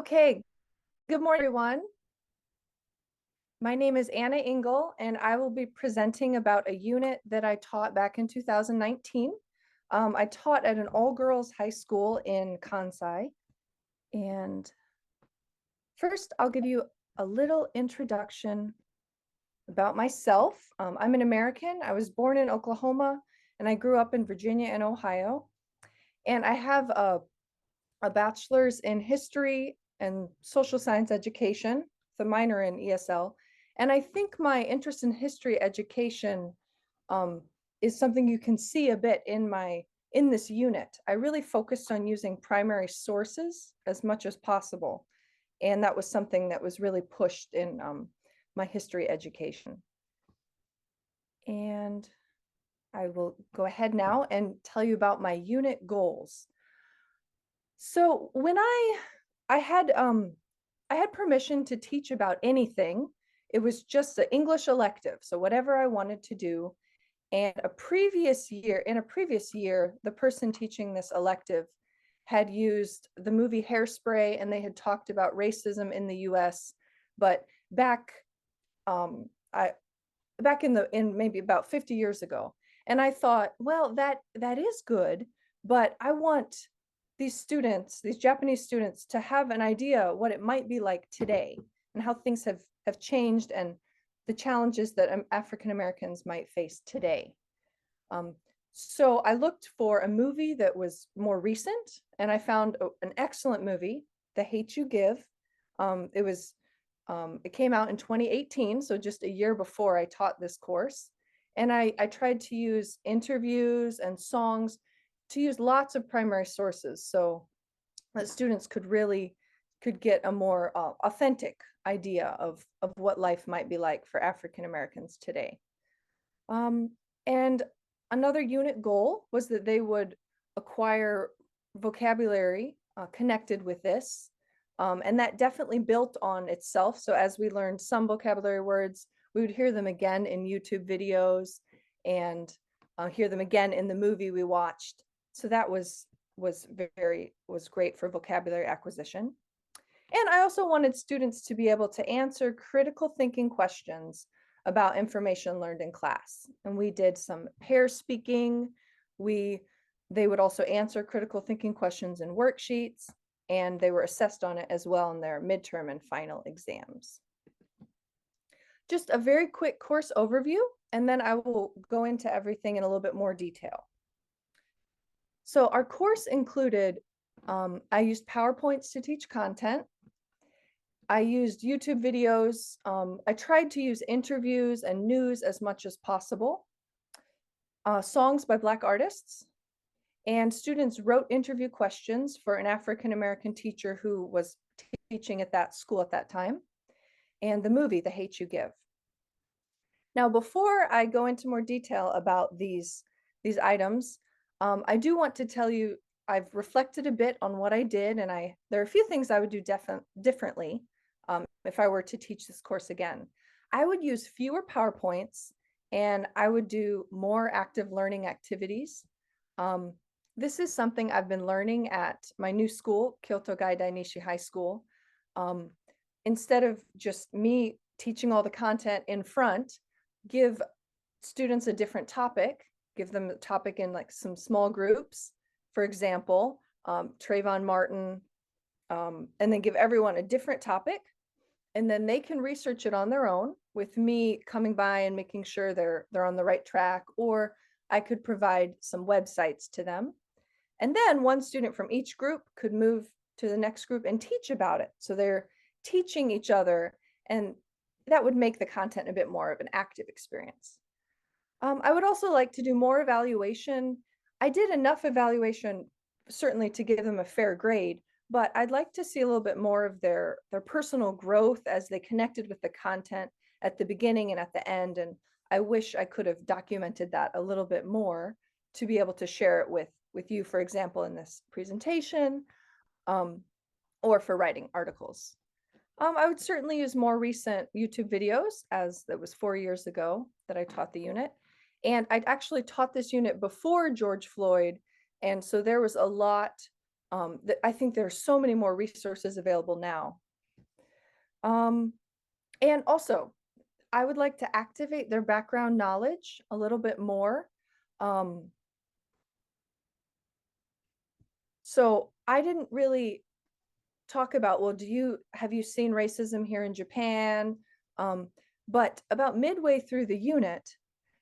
Okay, good morning, everyone. My name is Anna Engel, and I will be presenting about a unit that I taught back in 2019. I taught at an all-girls high school in Kansai. And first, I'll give you a little introduction about myself. I'm an American. I was born in Oklahoma, and I grew up in Virginia and Ohio. And I have a bachelor's in history and social science education, the minor in ESL. And I think my interest in history education is something you can see a bit in this unit. I really focused on using primary sources as much as possible. And that was something that was really pushed in my history education. And I will go ahead now and tell you about my unit goals. So when I had permission to teach about anything. It was just an English elective, so whatever I wanted to do. And in a previous year, the person teaching this elective had used the movie Hairspray, and they had talked about racism in the US. But back I back in maybe about 50 years ago. And I thought, well, that is good, but I want these Japanese students, to have an idea what it might be like today and how things have changed and the challenges that African Americans might face today. So I looked for a movie that was more recent, and I found an excellent movie, The Hate You Give. It came out in 2018, so just a year before I taught this course. And I tried to use interviews and songs, to use lots of primary sources so that students could get a more authentic idea of what life might be like for African Americans today. And another unit goal was that they would acquire vocabulary connected with this. And that definitely built on itself. So as we learned some vocabulary words, we would hear them again in YouTube videos and hear them again in the movie we watched. So that was great for vocabulary acquisition. And I also wanted students to be able to answer critical thinking questions about information learned in class. And we did some pair speaking. They would also answer critical thinking questions in worksheets, and they were assessed on it as well in their midterm and final exams. Just a very quick course overview, and then I will go into everything in a little bit more detail. So our course included, I used PowerPoints to teach content. I used YouTube videos. I tried to use interviews and news as much as possible. Songs by Black artists. And students wrote interview questions for an African American teacher who was teaching at that school at that time. And the movie, The Hate You Give. Now, before I go into more detail about these items, I do want to tell you, I've reflected a bit on what I did, and there are a few things I would do differently if I were to teach this course again. I would use fewer PowerPoints, and I would do more active learning activities. This is something I've been learning at my new school, Kyoto Gaidai Nishi High School. Instead of just me teaching all the content in front, give students a different topic, give them a topic in like some small groups, for example, Trayvon Martin, and then give everyone a different topic, and then they can research it on their own with me coming by and making sure they're on the right track, or I could provide some websites to them. And then one student from each group could move to the next group and teach about it. So they're teaching each other, and that would make the content a bit more of an active experience. I would also like to do more evaluation. I did enough evaluation, certainly, to give them a fair grade, but I'd like to see a little bit more of their personal growth as they connected with the content at the beginning and at the end. And I wish I could have documented that a little bit more to be able to share it with you, for example, in this presentation, or for writing articles. I would certainly use more recent YouTube videos, as that was 4 years ago that I taught the unit. And I'd actually taught this unit before George Floyd. And so there was a lot I think there are so many more resources available now. And also, I would like to activate their background knowledge a little bit more. So I didn't really talk about, well, have you seen racism here in Japan? But about midway through the unit,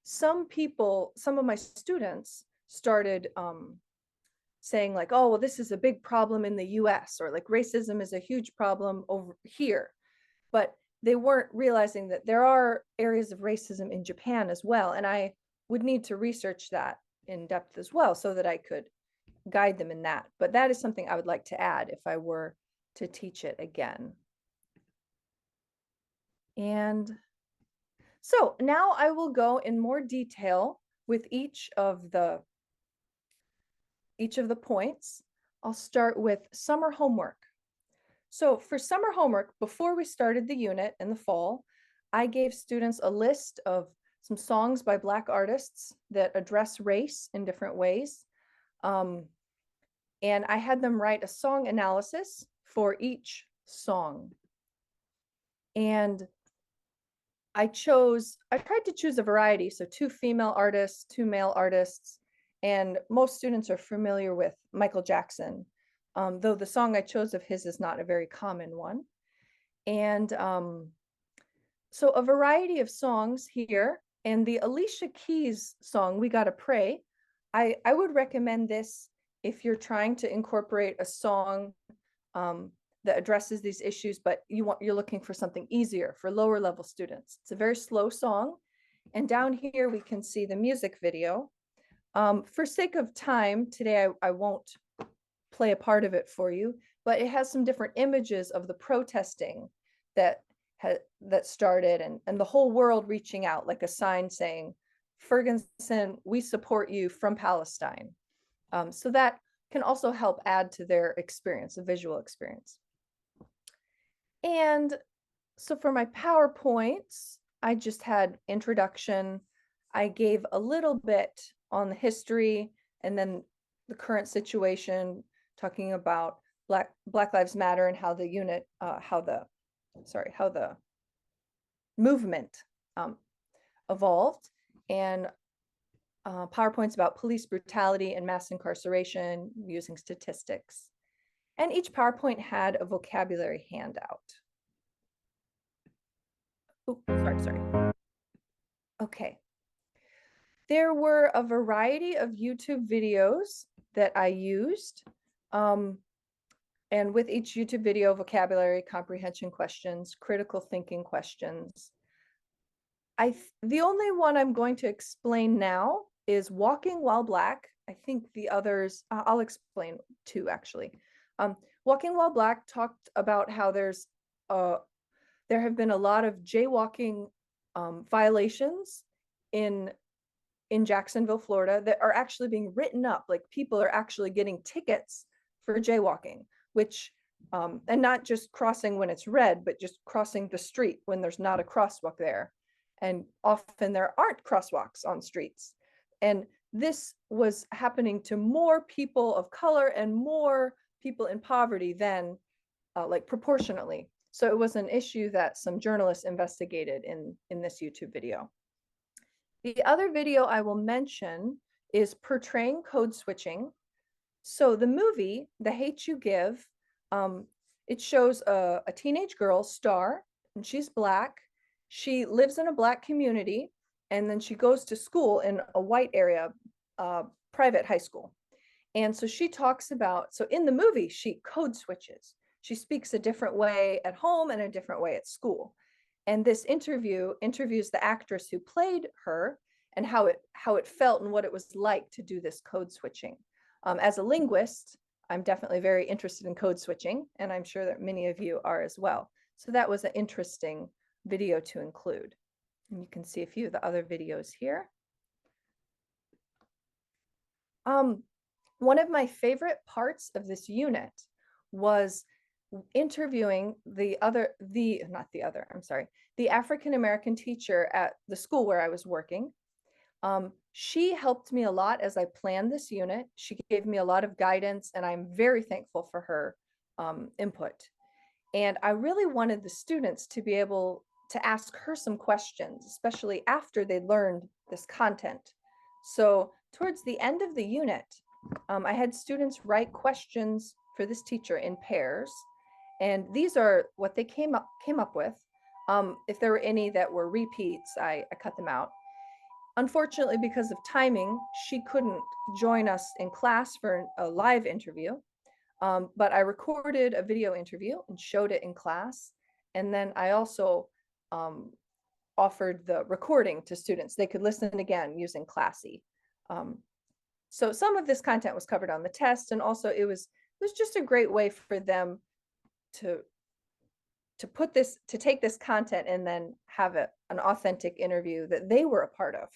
some of my students started saying like, oh, well, this is a big problem in the US, or like racism is a huge problem over here. But they weren't realizing that there are areas of racism in Japan as well. And I would need to research that in depth as well so that I could guide them in that. But that is something I would like to add if I were to teach it again. And so now I will go in more detail with each of the points. I'll start with summer homework. So for summer homework, before we started the unit in the fall, I gave students a list of some songs by Black artists that address race in different ways. And I had them write a song analysis for each song. And I tried to choose a variety. So 2 female artists, 2 male artists, and most students are familiar with Michael Jackson, though the song I chose of his is not a very common one. And so a variety of songs here, and the Alicia Keys song, We Gotta Pray, I would recommend this if you're trying to incorporate a song that addresses these issues, but you're looking for something easier for lower level students. It's a very slow song. And down here we can see the music video. For sake of time, today I won't play a part of it for you, but it has some different images of the protesting that started, and the whole world reaching out like a sign saying, Ferguson, we support you from Palestine. So that can also help add to their experience, a visual experience. And so for my PowerPoints, I just had introduction. I gave a little bit on the history and then the current situation, talking about Black Lives Matter and how the unit, how the movement evolved, and PowerPoints about police brutality and mass incarceration using statistics. And each PowerPoint had a vocabulary handout. Oh, sorry. Okay. There were a variety of YouTube videos that I used. And with each YouTube video, vocabulary, comprehension questions, critical thinking questions. The only one I'm going to explain now is Walking While Black. I think the others, I'll explain 2 actually. Walking While Black talked about how there have been a lot of jaywalking violations in Jacksonville, Florida, that are actually being written up. Like people are actually getting tickets for jaywalking, which, and not just crossing when it's red, but just crossing the street when there's not a crosswalk there. And often there aren't crosswalks on streets. And this was happening to more people of color and more people in poverty than like proportionately. So it was an issue that some journalists investigated in this YouTube video. The other video I will mention is portraying code switching. So the movie, The Hate U Give, it shows a teenage girl, Star, and she's Black. She lives in a Black community, and then she goes to school in a white area, private high school. And so she talks about, so in the movie, she code switches. She speaks a different way at home and a different way at school. And this interviews the actress who played her and how it felt and what it was like to do this code switching. As a linguist, I'm definitely very interested in code switching, and I'm sure that many of you are as well. So that was an interesting video to include. And you can see a few of the other videos here. One of my favorite parts of this unit was interviewing the African-American teacher at the school where I was working. She helped me a lot as I planned this unit. She gave me a lot of guidance, and I'm very thankful for her input. And I really wanted the students to be able to ask her some questions, especially after they learned this content. So towards the end of the unit, I had students write questions for this teacher in pairs. And these are what they came up with. If there were any that were repeats, I cut them out. Unfortunately, because of timing, she couldn't join us in class for a live interview. But I recorded a video interview and showed it in class. And then I also offered the recording to students. They could listen again using Classy. So some of this content was covered on the test, and also it was just a great way for them to take this content and then have an authentic interview that they were a part of.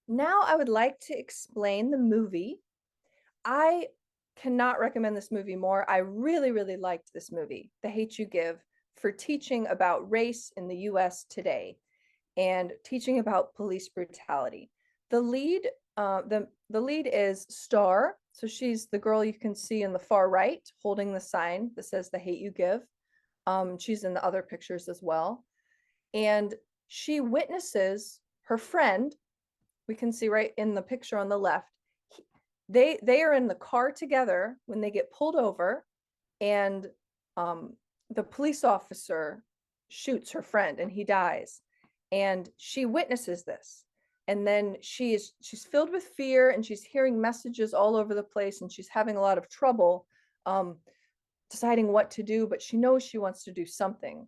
Now I would like to explain the movie. I cannot recommend this movie more. I really, really liked this movie, The Hate U Give, for teaching about race in the US today and teaching about police brutality. The lead is Star. So she's the girl you can see in the far right holding the sign that says The Hate U Give. She's in the other pictures as well. And she witnesses her friend, we can see right in the picture on the left. They are in the car together when they get pulled over, and the police officer shoots her friend and he dies. And she witnesses this. And then she's filled with fear, and she's hearing messages all over the place, and she's having a lot of trouble deciding what to do, but she knows she wants to do something.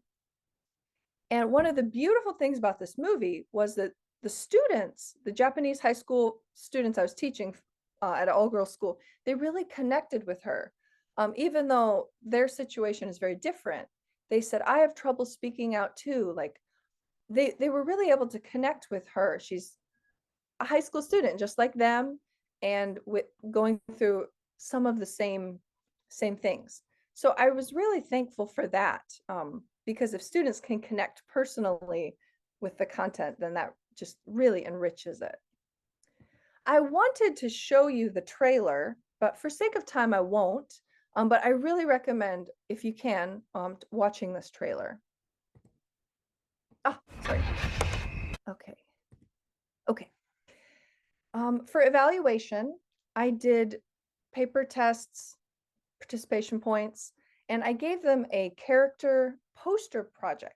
And one of the beautiful things about this movie was that the students, the Japanese high school students I was teaching at an all-girls school, they really connected with her. Even though their situation is very different, they said, I have trouble speaking out too. Like they were really able to connect with her. She's a high school student just like them, and with going through some of the same things. So I was really thankful for that, because if students can connect personally with the content, then that just really enriches it. I wanted to show you the trailer, but for sake of time, I won't. But I really recommend, if you can, watching this trailer. Ah, sorry. Okay. Okay. For evaluation, I did paper tests, participation points, and I gave them a character poster project.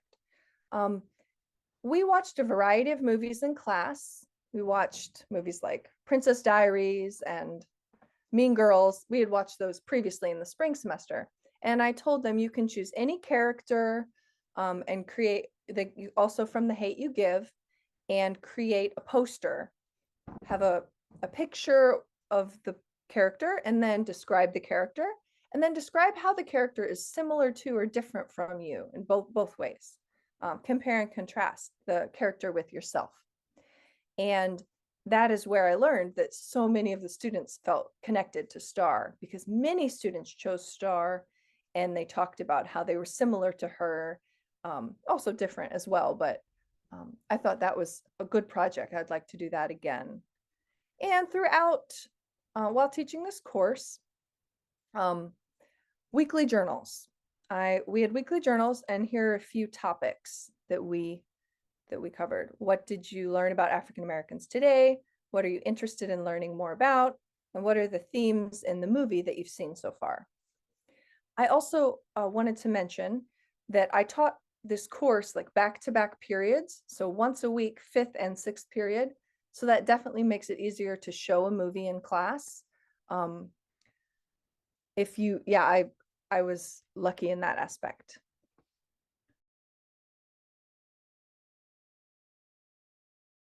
We watched a variety of movies in class. We watched movies like Princess Diaries and Mean Girls. We had watched those previously in the spring semester. And I told them you can choose any character and create, also from The Hate U Give, and create a poster. Have a picture of the character, and then describe the character, and then describe how the character is similar to or different from you in both ways. Compare and contrast the character with yourself. And that is where I learned that so many of the students felt connected to Star, because many students chose Star and they talked about how they were similar to her, also different as well. But I thought that was a good project. I'd like to do that again. And throughout, while teaching this course, weekly journals. We had weekly journals, and here are a few topics that we covered. What did you learn about African Americans today? What are you interested in learning more about? And what are the themes in the movie that you've seen so far? I also wanted to mention that I taught this course like back-to-back periods, so once a week, 5th and 6th period. So that definitely makes it easier to show a movie in class. I was lucky in that aspect.